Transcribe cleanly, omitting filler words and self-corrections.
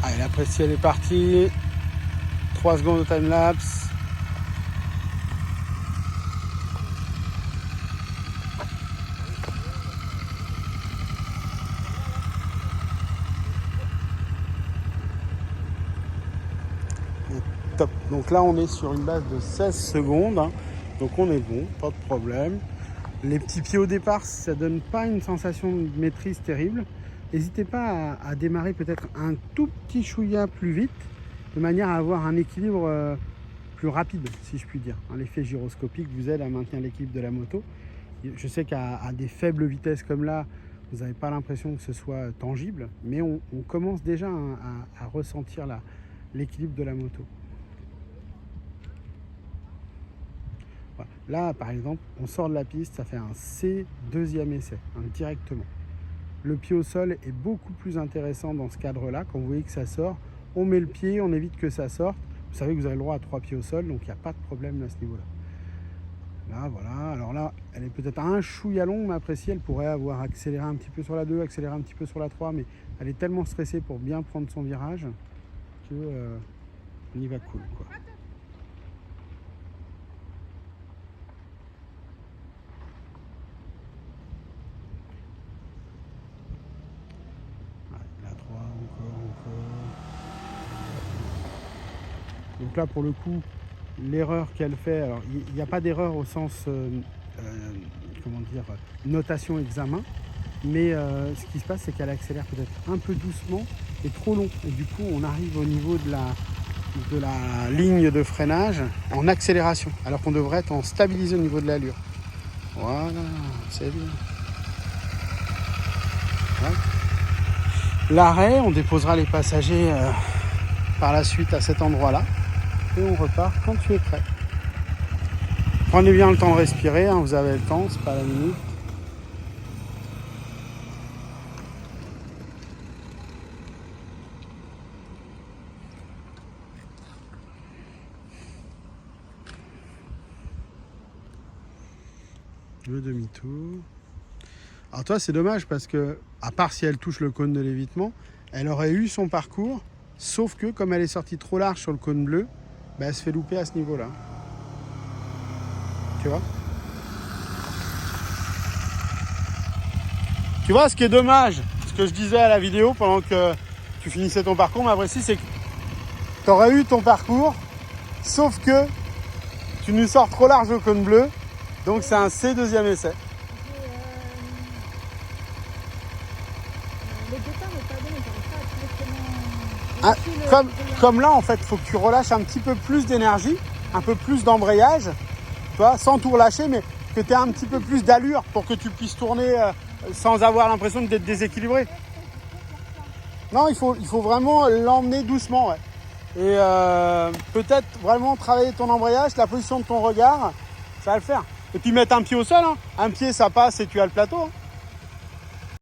Allez, la précie elle est partie. 3 secondes de time-lapse. Top. Donc là on est sur une base de 16 secondes. Donc on est bon, pas de problème. Les petits pieds au départ, ça donne pas une sensation de maîtrise terrible. N'hésitez pas à démarrer peut-être un tout petit chouïa plus vite, de manière à avoir un équilibre plus rapide, si je puis dire. L'effet gyroscopique vous aide à maintenir l'équilibre de la moto. Je sais qu'à des faibles vitesses comme là, vous n'avez pas l'impression que ce soit tangible, mais on commence déjà à ressentir l'équilibre de la moto. Voilà. Là, par exemple, on sort de la piste, ça fait un C deuxième essai, directement. Le pied au sol est beaucoup plus intéressant dans ce cadre-là. Quand vous voyez que ça sort, on met le pied, on évite que ça sorte. Vous savez que vous avez le droit à 3 pieds au sol, donc il n'y a pas de problème à ce niveau-là. Là, voilà. Alors là, elle est peut-être un chouïa long, mais appréciée. Elle pourrait avoir accéléré un petit peu sur la 2, accéléré un petit peu sur la 3, mais elle est tellement stressée pour bien prendre son virage que on y va cool, quoi. Donc là, pour le coup, l'erreur qu'elle fait, alors il n'y a pas d'erreur au sens, comment dire, notation examen, mais ce qui se passe, c'est qu'elle accélère peut-être un peu doucement et trop long. Et du coup, on arrive au niveau de la ligne de freinage en accélération, alors qu'on devrait être en stabilisé au niveau de l'allure. Voilà, c'est bien. Ouais. L'arrêt, on déposera les passagers par la suite à cet endroit-là. Et on repart quand tu es prêt. Prenez bien le temps de respirer, vous avez le temps, c'est pas la minute. Le demi-tour. Alors toi c'est dommage parce que, à part si elle touche le cône de l'évitement, elle aurait eu son parcours, sauf que comme elle est sortie trop large sur le cône bleu, elle se fait louper à ce niveau-là. Tu vois ? Tu vois, ce qui est dommage, ce que je disais à la vidéo pendant que tu finissais ton parcours, ma précise, c'est que tu aurais eu ton parcours, sauf que tu nous sors trop large au cône bleu, donc c'est un C deuxième essai. Le départ n'est pas bon, j'arrive pas à trouver comment... Comme là, en fait, il faut que tu relâches un petit peu plus d'énergie, un peu plus d'embrayage, tu vois, sans tout relâcher, mais que tu aies un petit peu plus d'allure pour que tu puisses tourner sans avoir l'impression d'être déséquilibré. Non, il faut vraiment l'emmener doucement, ouais. Et peut-être vraiment travailler ton embrayage, la position de ton regard, ça va le faire. Et puis mettre un pied au sol, hein. Un pied ça passe et tu as le plateau. Hein.